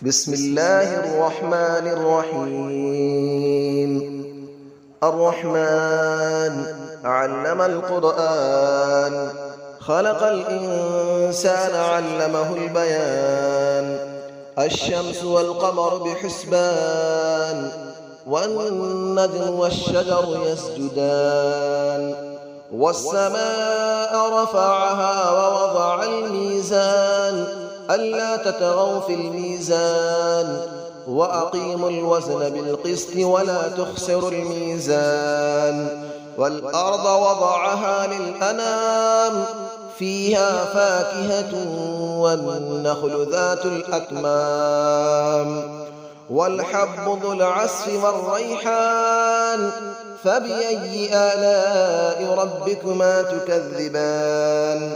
بسم الله الرحمن الرحيم. الرحمن علم القرآن، خلق الإنسان علمه البيان. الشمس والقمر بحسبان، والنجم والشجر يسجدان. والسماء رفعها ووضع الميزان، ألا تطغوا في الميزان، وأقيموا الوزن بالقسط ولا تخسروا الميزان. والأرض وضعها للأنام، فيها فاكهة والنخل ذات الأكمام، والحب ذو العصف والريحان. فبأي آلاء ربكما تكذبان؟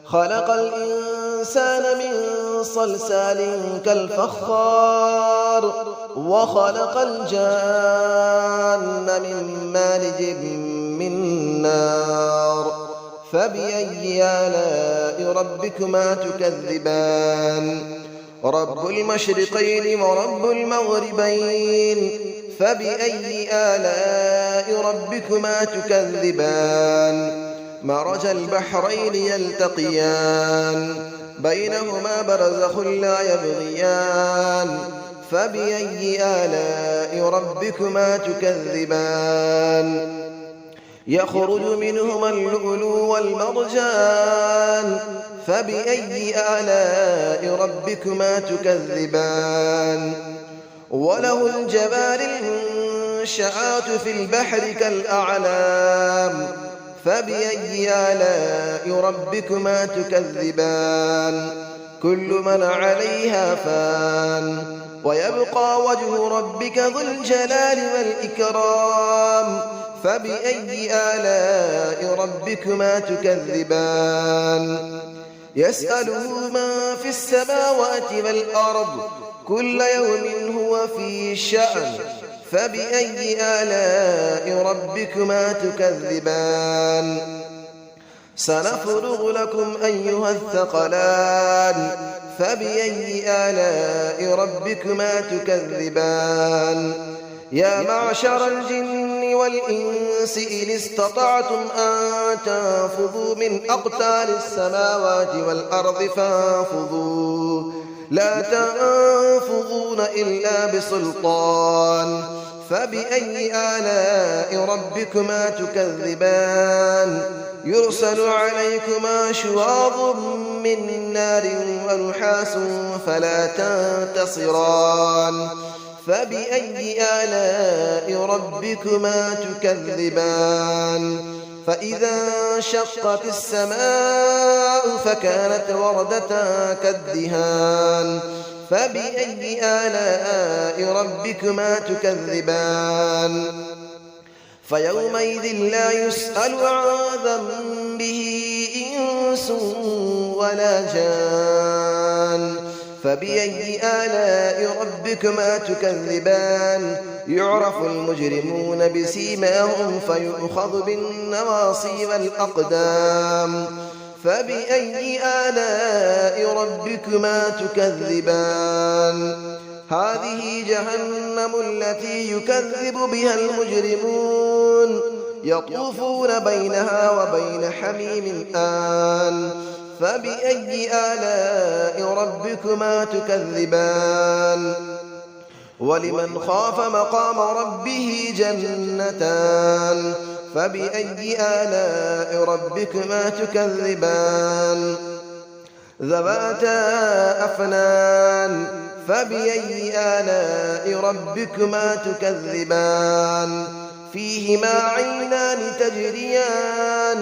خلق الإنسان من صلصال كالفخار، وخلق الجان من مارج من نار. فبأي آلاء ربكما تكذبان؟ رب المشرقين ورب المغربين. فبأي آلاء ربكما تكذبان؟ مرج البحرين يلتقيان، بينهما برزخ لا يبغيان. فبأي آلاء ربكما تكذبان؟ يخرج منهما اللؤلؤ والمرجان. فبأي آلاء ربكما تكذبان؟ وله الجوار المنشآت في البحر كالأعلام. فبأي آلاء ربكما تكذبان؟ كل من عليها فان، ويبقى وجه ربك ذو الجلال والإكرام. فبأي آلاء ربكما تكذبان؟ يسأله من في السماوات والأرض، كل يوم هو في شأن. فبأي آلاء ربكما تكذبان؟ سنفرغ لكم أيها الثقلان. فبأي آلاء ربكما تكذبان؟ يا معشر الجن والإنس إن استطعتم أن تنفذوا من أقطار السماوات والأرض فانفذوا، لا تنفذون إلا بسلطان. فبأي آلاء ربكما تكذبان؟ يرسل عليكما شواظ من نار ونحاس فلا تنتصران. فبأي آلاء ربكما تكذبان؟ فإذا انشقت السماء فكانت وردة كالدهان. فبأي آلاء ربكما تكذبان؟ فيومئذ لا يسأل عن ذنبه إنس ولا جان. فبأي آلاء ربكما تكذبان؟ يعرف المجرمون بسيماهم فيؤخذ بالنواصي والأقدام. فبأي آلاء ربكما تكذبان؟ هذه جهنم التي يكذب بها المجرمون، يطوفون بينها وبين حميم آن. فبأي آلاء ربكما تكذبان؟ ولمن خاف مقام ربه جنتان. فبأي آلاء ربكما تكذبان؟ ذواتا أفنان. فبأي آلاء ربكما تكذبان؟ فيهما عينان تجريان.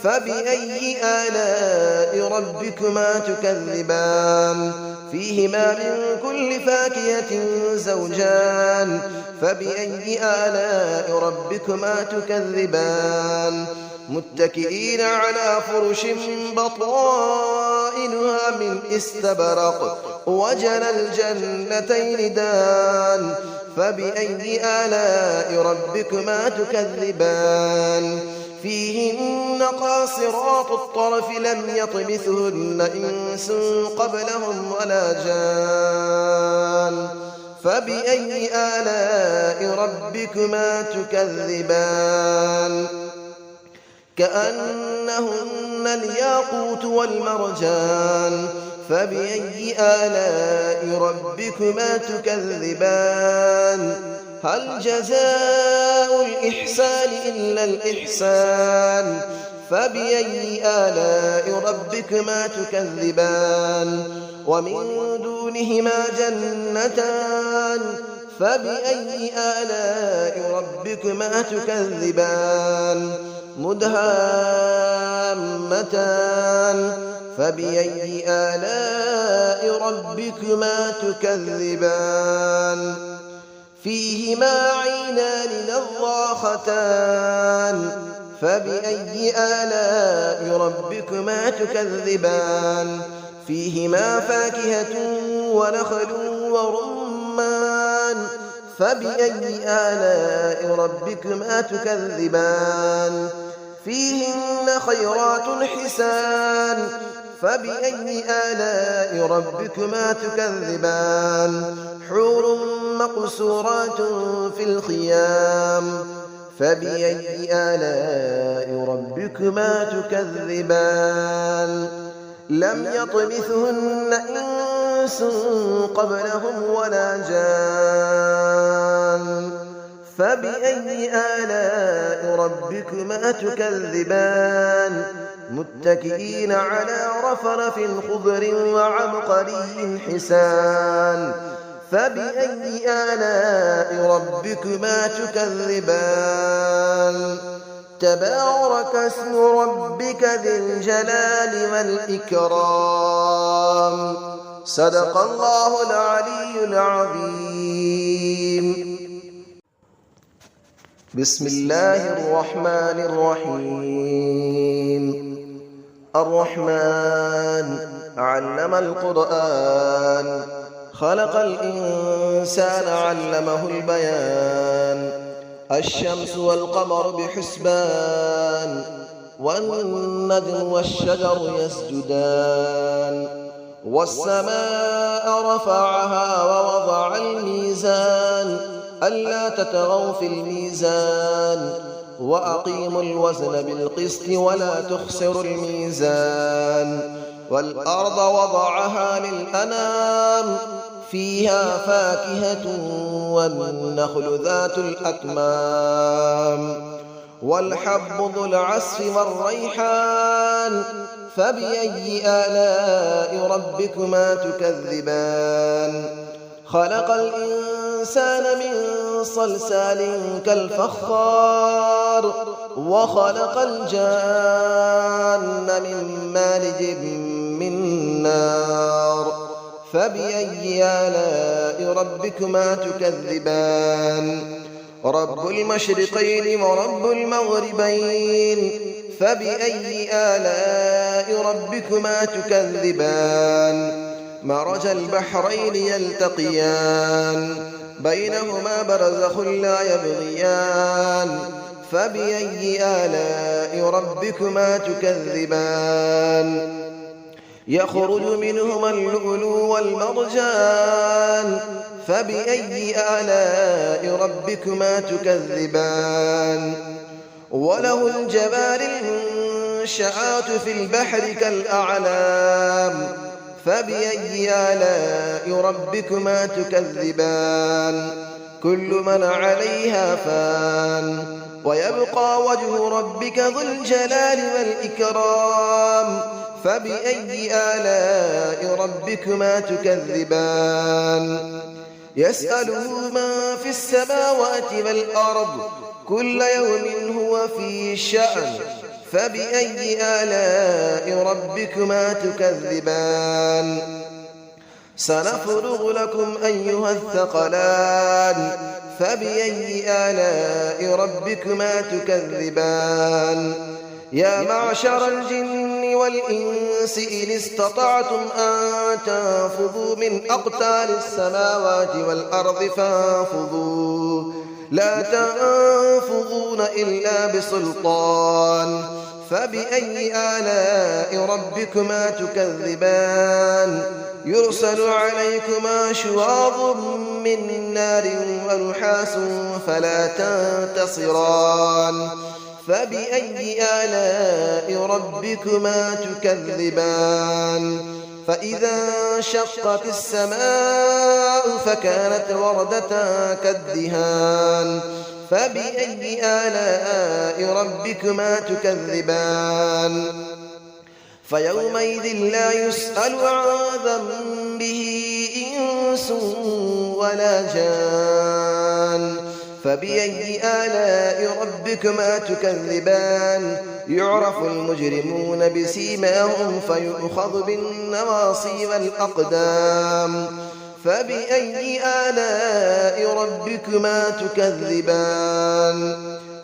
فبأي آلاء ربكما تكذبان؟ فيهما من كل فاكهة زوجان. فبأي آلاء ربكما تكذبان؟ متكئين على فرش بطائنها من استبرق، وجنى الجنتين دان. فبأي آلاء ربكما تكذبان؟ فيهن قاصرات الطرف لم يطمثهن إنس قبلهم ولا جان. فبأي آلاء ربكما تكذبان كأنهن الياقوت والمرجان فبأي آلاء ربكما تكذبان هل جزاء الإحسان إلا الإحسان فبأي آلاء ربكما تكذبان ومن دونهما جنتان فبأي آلاء ربكما تكذبان مدهامتان فبأي آلاء ربكما تكذبان فيهما عينان نضاختان فبأي آلاء ربكما تكذبان فيهما فاكهة ونخل ورمان فبأي آلاء ربكما تكذبان فيهن خيرات حسان فبأي آلاء ربكما تكذبان حور مقصورات في الخيام فبأي آلاء ربكما تكذبان لم يطمثهن إنس قبلهم ولا جان فبأي آلاء ربكما تكذبان متكئين على رفرف خضر وعبقري حسان فبأي آلاء ربكما تكذبان تبارك اسم ربك ذي الجلال والإكرام صدق الله العلي العظيم بسم الله الرحمن الرحيم الرحمن علم القرآن خلق الإنسان علمه البيان الشمس والقمر بحسبان والنجم والشجر يسجدان والسماء رفعها ووضع الميزان ألا تطغوا في الميزان وأقيموا الوزن بالقسط ولا تخسروا الميزان والأرض وضعها للأنام فيها فاكهة والنخل ذات الأكمام والحب ذو العصف والريحان فبأي آلاء ربكما تكذبان خلق الإنسان من صلصال كالفخار وخلق الجان من مارج من نار فبأي آلاء ربكما تكذبان رب المشرقين ورب المغربين فبأي آلاء ربكما تكذبان مرج البحرين يلتقيان بينهما برزخ لا يبغيان فبأي آلاء ربكما تكذبان يخرج منهما اللؤلؤ والمرجان فبأي آلاء ربكما تكذبان وله الجبال المنشآت في البحر كالأعلام فبأي آلاء ربكما تكذبان كل من عليها فان ويبقى وجه ربك ذو الجلال والإكرام فبأي آلاء ربكما تكذبان يسأله من في السماوات والأرض كل يوم هو في شأن فبأي آلاء ربكما تكذبان سنفرغ لكم أيها الثقلان فبأي آلاء ربكما تكذبان يا معشر الجن والإنس إن استطعتم أن تنفذوا من أقطار السماوات والأرض فانفذوا لا تنفذون إلا بسلطان فبأي آلاء ربكما تكذبان يرسل عليكما شواظ من نار ونحاس فلا تنتصران فبأي آلاء ربكما تكذبان فإذا انشقت السماء فكانت وردة كالدهان فبأي آلاء ربكما تكذبان فيومئذ لا يسأل عن ذنبه إنس ولا جان فبأي آلاء ربكما تكذبان يعرف المجرمون بسيماهم فيؤخذ بالنواصي والأقدام فبأي آلاء ربكما تكذبان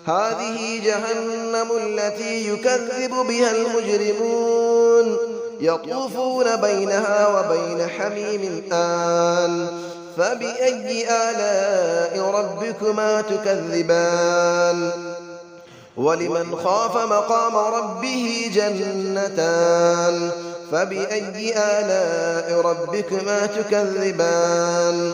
هذه جهنم التي يكذب بها المجرمون يطوفون بينها وبين حميم آن فبأي آلاء ربكما تكذبان ولمن خاف مقام ربه جنتان فبأي آلاء ربكما تكذبان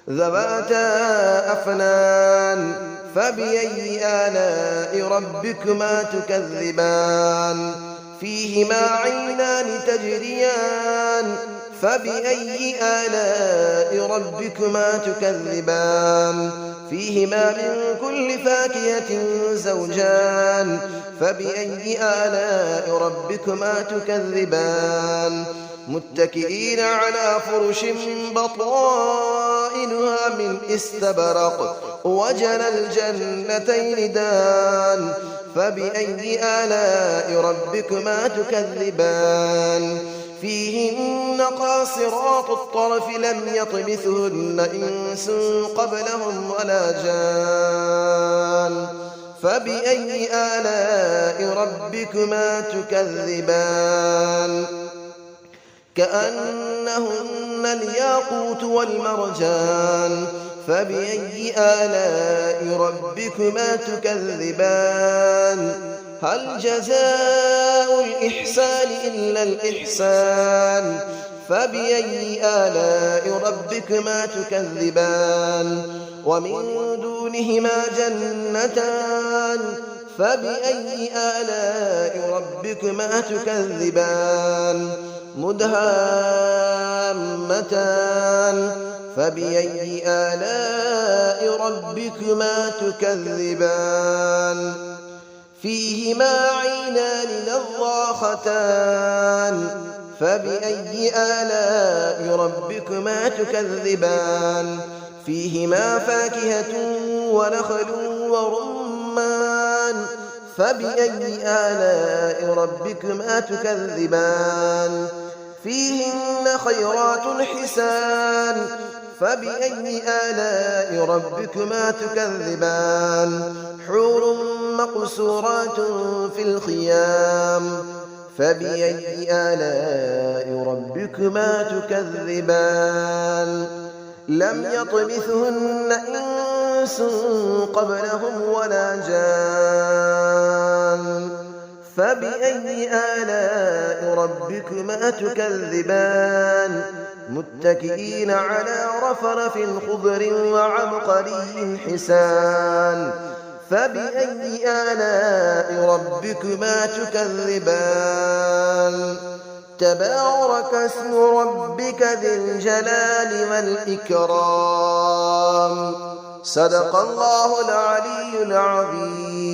ذواتا أفنان فبأي آلاء ربكما تكذبان فيهما عينان تجريان فبأي آلاء ربكما تكذبان فيهما من كل فاكهة زوجان فبأي آلاء ربكما تكذبان متكئين على فرش بطائنها من استبرق وجنى الجنتين دان فبأي آلاء ربكما تكذبان فيهن قاصرات الطرف لم يطمثهن إنس قبلهم ولا جان فبأي آلاء ربكما تكذبان كأنهن الياقوت والمرجان فبأي آلاء ربكما تكذبان هل جزاء الإحسان إلا الإحسان فبأي آلاء ربكما تكذبان ومن دونهما جنتان فبأي آلاء ربكما تكذبان مدهامتان فبأي آلاء ربكما تكذبان فيهما عينان نضاختان فبأي آلاء ربكما تكذبان فيهما فاكهة ونخل ورمان فبأي آلاء ربكما تكذبان فيهن خيرات حسان فبأي آلاء ربكما تكذبان حور مقصورات في الخيام فبأي آلاء ربكما تكذبان لم يطمثهن إنس قبلهم ولا جان فبأي آلاء ربكما تكذبان متكئين على رفرف خضر وعبقري حسان فبأي آلاء ربكما تكذبان تبارك اسم ربك ذي الجلال والإكرام صدق الله العلي العظيم.